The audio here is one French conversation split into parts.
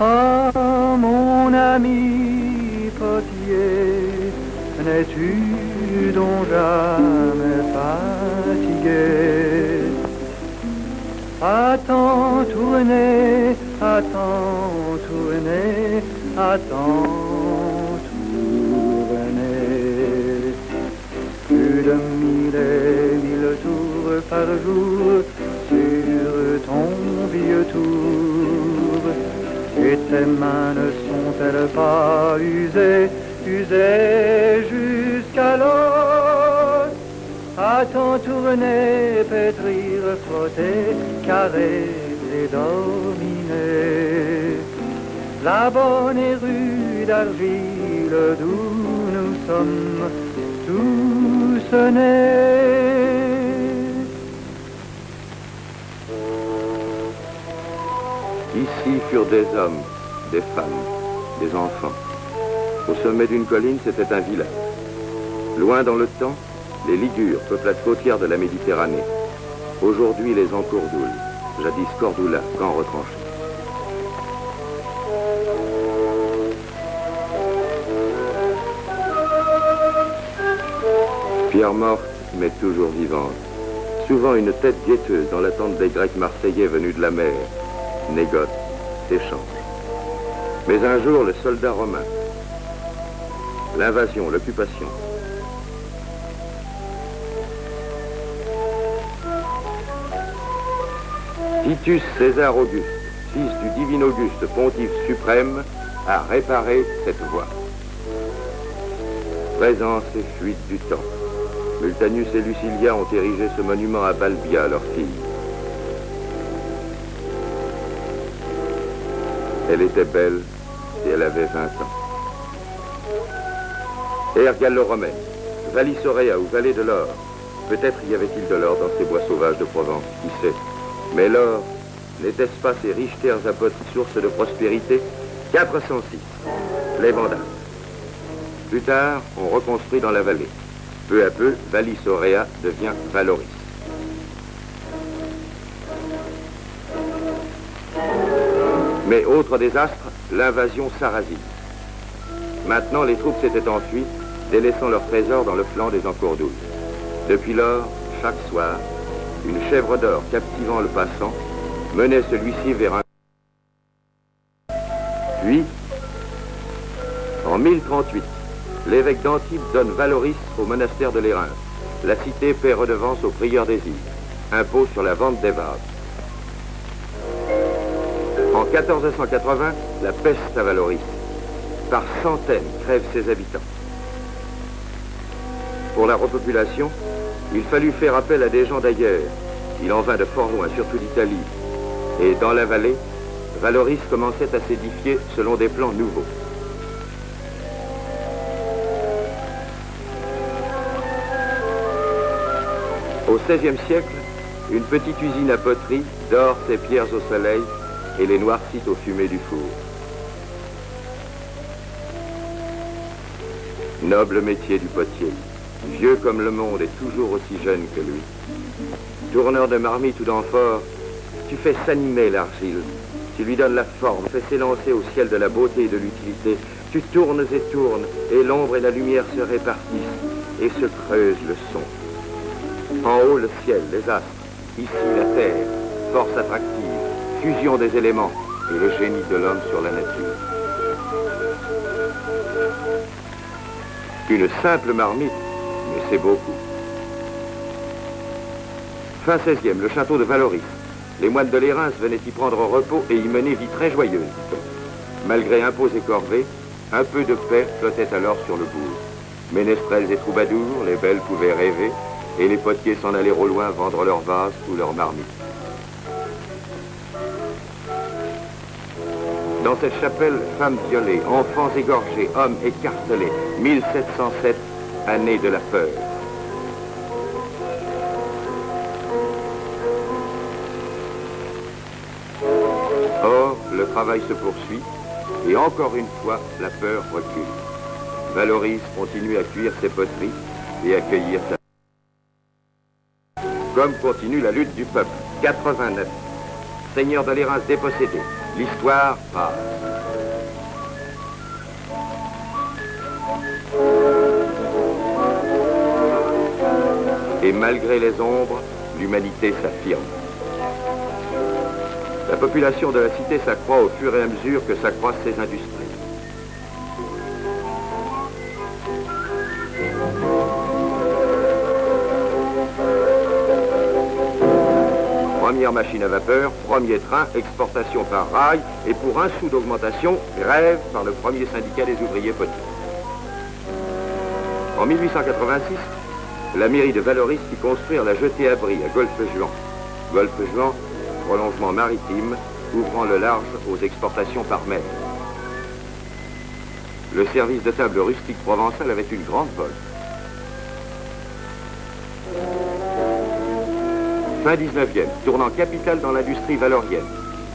Ah, mon ami potier, n'es-tu donc jamais fatigué? Attends tourner, attends tourner, attends tourner. Plus de 1000 et 1000 tours par jour sur ton vieux tour. Et tes mains ne sont-elles pas usées, usées jusqu'à l'os? Attends tourner, pétrir, frotter, carrer et dominer la bonne et rude argile d'où nous sommes tous nés. Ici furent des hommes, des femmes, des enfants. Au sommet d'une colline, c'était un village. Loin dans le temps, les Ligures, peuplade côtière de la Méditerranée. Aujourd'hui, les Encourdoules, jadis Cordoula, camp retranché. Pierre morte, mais toujours vivante. Souvent une tête guetteuse dans l'attente des Grecs marseillais venus de la mer. Négoce, s'échange. Mais un jour, le soldat romain, l'invasion, l'occupation. Titus César Auguste, fils du divin Auguste, pontife suprême, a réparé cette voie. Présence et fuite du temps. Multanus et Lucilia ont érigé ce monument à Balbia, leur fille. Elle était belle et elle avait 20 ans. Ère gallo-romaine, Vallis Aurea ou vallée de l'or. Peut-être y avait-il de l'or dans ces bois sauvages de Provence, qui sait. Mais l'or, n'était-ce pas ces riches terres apôtres, source de prospérité? 406, les Vandales. Plus tard, on reconstruit dans la vallée. Peu à peu, Vallis Aurea devient Valoris. Mais autre désastre, l'invasion sarrasine. Maintenant, les troupes s'étaient enfuies, délaissant leurs trésors dans le flanc des Encourdoules. Depuis lors, chaque soir, une chèvre d'or captivant le passant menait celui-ci vers un... Puis, en 1038, l'évêque d'Antibes donne Valoris au monastère de l'Érins. La cité paie redevance aux prieurs des îles, impôt sur la vente des vases. En 1480, la peste à Valoris. Par centaines crèvent ses habitants. Pour la repopulation, il fallut faire appel à des gens d'ailleurs. Il en vint de fort loin, surtout d'Italie. Et dans la vallée, Valoris commençait à s'édifier selon des plans nouveaux. Au XVIe siècle, une petite usine à poterie dore ses pierres au soleil et les noircit aux fumées du four. Noble métier du potier, vieux comme le monde et toujours aussi jeune que lui. Tourneur de marmite ou d'amphore, tu fais s'animer l'argile, tu lui donnes la forme, fais s'élancer au ciel de la beauté et de l'utilité. Tu tournes et tournes, et l'ombre et la lumière se répartissent, et se creuse le son. En haut, le ciel, les astres, ici la terre, force attractive, fusion des éléments, et le génie de l'homme sur la nature. Une simple marmite, mais c'est beaucoup. Fin 16e, le château de Valoris. Les moines de l'Érins venaient y prendre repos et y mener vie très joyeuse, dit-on. Malgré impôts et corvées, un peu de paix flottait alors sur le bourg. Ménestrels et troubadours, les belles pouvaient rêver, et les potiers s'en allaient au loin vendre leurs vases ou leurs marmites. Dans cette chapelle, femmes violées, enfants égorgés, hommes écartelés, 1707, année de la peur. Or, le travail se poursuit, et encore une fois, la peur recule. Valoris continue à cuire ses poteries et à cueillir sa... Comme continue la lutte du peuple. 89. Seigneur de l'Érins dépossédé. l'histoire passe. Et malgré les ombres, l'humanité s'affirme. La population de la cité s'accroît au fur et à mesure que s'accroissent ses industries. Première machine à vapeur, premier train, exportation par rail, et pour 1 sou d'augmentation, grève par le premier syndicat des ouvriers potiers. En 1886, la mairie de Vallauris fit construire la jetée-abri à Golfe-Juan. Golfe-Juan, prolongement maritime, ouvrant le large aux exportations par mer. Le service de table rustique provençal avait une grande vogue. Fin 19e, tournant capitale dans l'industrie valorienne.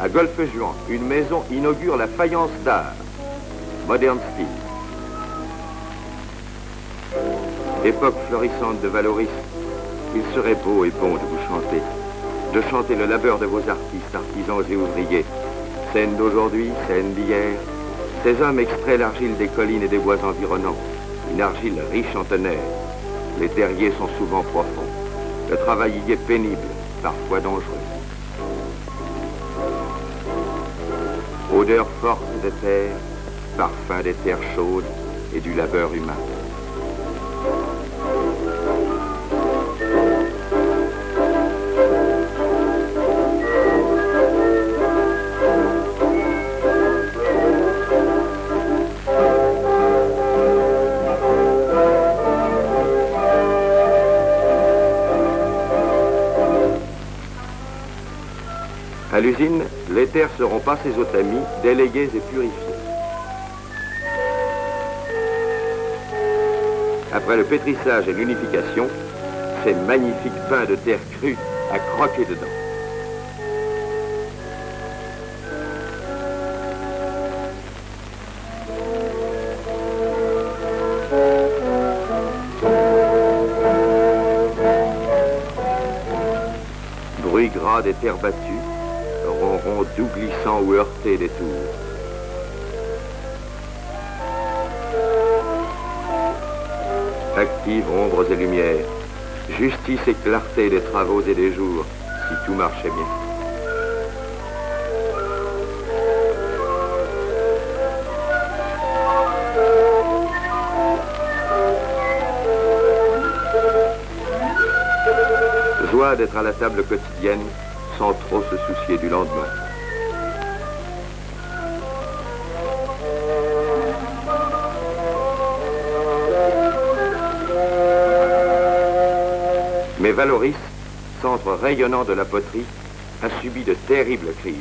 À Golfe-Juan, une maison inaugure la faïence d'art, Modern Style. Époque florissante de Vallauris, il serait beau et bon de chanter le labeur de vos artistes, artisans et ouvriers. Scène d'aujourd'hui, scène d'hier. Ces hommes extraient l'argile des collines et des bois environnants, une argile riche en tonnerre. Les terriers sont souvent profonds. Le travail y est pénible, parfois dangereux. Odeur forte des terres, parfum des terres chaudes et du labeur humain. À l'usine, les terres seront passées au tamis, déléguées et purifiées. Après le pétrissage et l'unification, ces magnifiques pains de terre crue à croquer dedans. Bruit gras des terres battues, ronron doux glissant ou heurté des tours. Actives ombres et lumières, justice et clarté des travaux et des jours, si tout marchait bien. Joie d'être à la table quotidienne, sans trop se soucier du lendemain. Mais Vallauris, centre rayonnant de la poterie, a subi de terribles crises.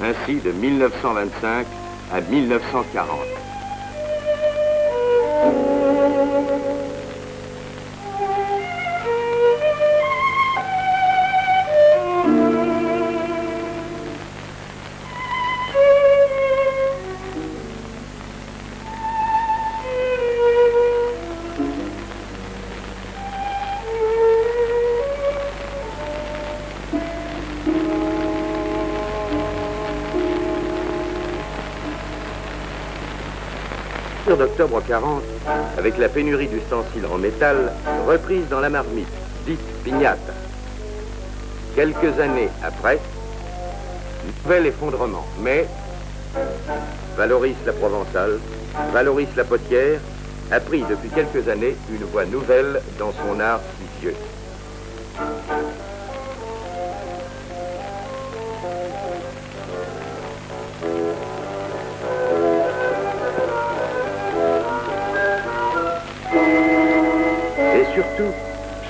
Ainsi, de 1925 à 1940. D'octobre 40, avec la pénurie d'ustensiles en métal, reprise dans la marmite, dite pignata. Quelques années après, nouvel effondrement, mais Vallauris la Provençale, Vallauris la Potière, a pris depuis quelques années une voie nouvelle dans son art si vieux. Surtout,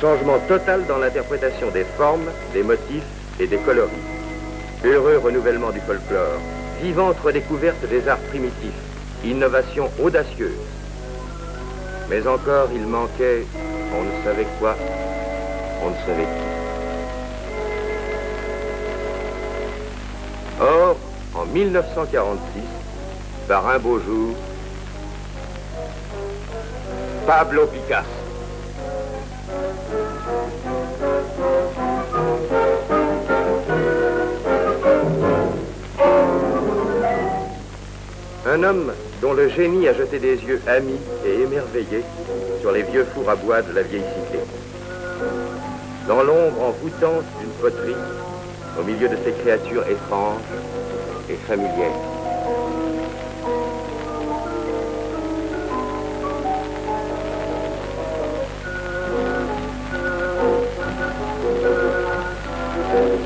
changement total dans l'interprétation des formes, des motifs et des coloris. Heureux renouvellement du folklore, vivante redécouverte des arts primitifs, innovation audacieuse. Mais encore, il manquait, on ne savait quoi, on ne savait qui. Or, en 1946, par un beau jour, Pablo Picasso. Un homme dont le génie a jeté des yeux amis et émerveillés sur les vieux fours à bois de la vieille cité. Dans l'ombre envoûtante d'une poterie, au milieu de ces créatures étranges et familières.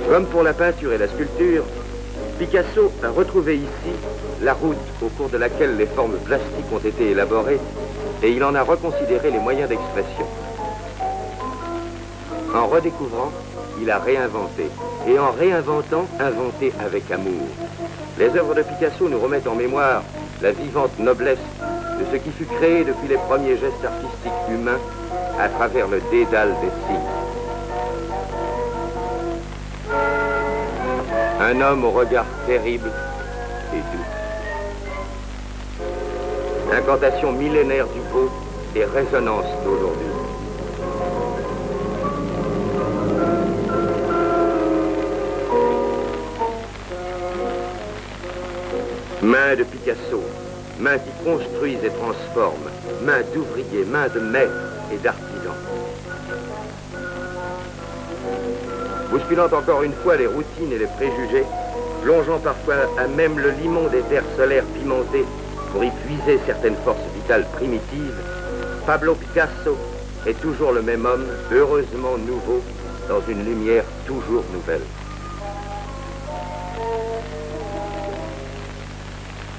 Comme pour la peinture et la sculpture, Picasso a retrouvé ici la route au cours de laquelle les formes plastiques ont été élaborées et il en a reconsidéré les moyens d'expression. En redécouvrant, il a réinventé. Et en réinventant, inventé avec amour. Les œuvres de Picasso nous remettent en mémoire la vivante noblesse de ce qui fut créé depuis les premiers gestes artistiques humains à travers le dédale des signes. Un homme au regard terrible et doux. Incantation millénaire du beau et résonance d'aujourd'hui. Mains de Picasso, mains qui construisent et transforment, mains d'ouvriers, mains de maîtres et d'artisans. Bousculant encore une fois les routines et les préjugés, plongeant parfois à même le limon des terres solaires pimentées pour y puiser certaines forces vitales primitives, Pablo Picasso est toujours le même homme, heureusement nouveau, dans une lumière toujours nouvelle.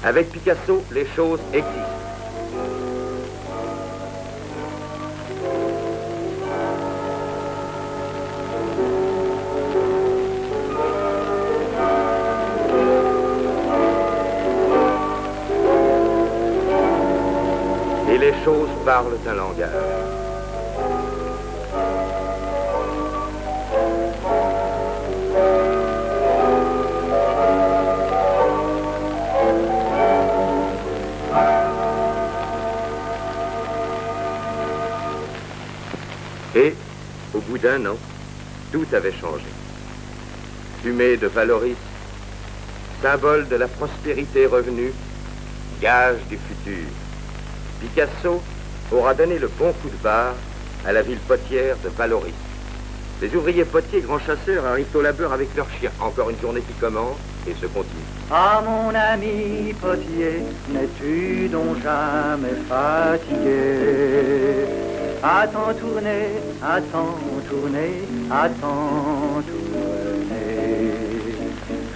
Avec Picasso, les choses existent. Et les choses parlent un langage. Et, au bout d'un an, tout avait changé. Fumée de Valoris, symbole de la prospérité revenue, gage du futur. Picasso aura donné le bon coup de barre à la ville potière de Valoris. Les ouvriers potiers, grands chasseurs, arrivent au labeur avec leurs chiens. Encore une journée qui commence et se continue. Ah mon ami potier, n'es-tu donc jamais fatigué? Attends tourner, attends tourner, attends tourner.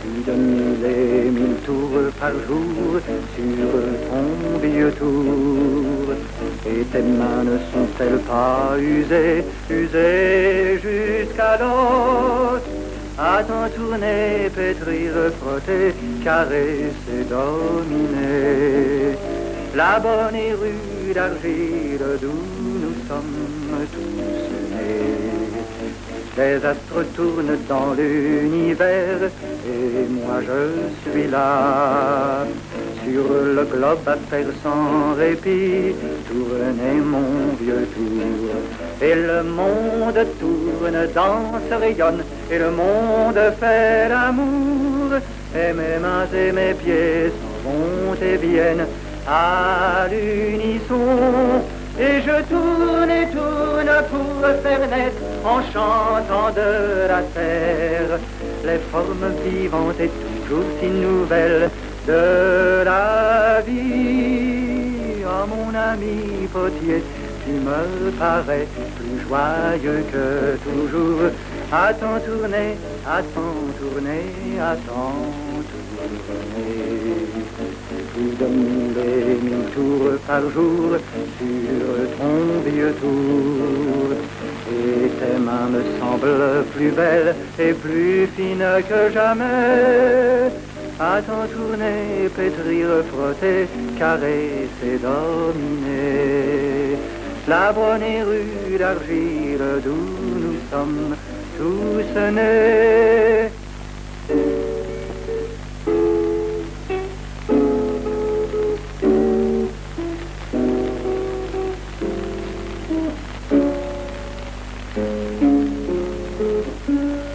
Plus de 1000 et 1000 tours par jour sur ton vieux tour. Et tes mains ne sont-elles pas usées, usées jusqu'à l'os? Attends tourner, pétrir, frotter, caresser, dominer. La bonne et rude argile d'où nous sommes tous nés. Les astres tournent dans l'univers et moi je suis là. Sur le globe à faire sans répit, tournez mon vieux tour. Et le monde tourne, danse, rayonne, et le monde fait l'amour. Et mes mains et mes pieds s'en vont et viennent à l'unisson. Et je tourne et tourne pour faire naître en chantant de la terre les formes vivantes et toujours si nouvelles de la vie. Oh mon ami potier, tu me parais plus joyeux que toujours. Attends tourner, attends tourner, attends tourner. Plus de 1000 et 1000 tours par jour sur ton vieux tour. Et tes mains me semblent plus belles et plus fines que jamais. Attends tourner, pétrir, frotter, caresser, dominer. La bonne et rude argile d'où nous sommes tous nés.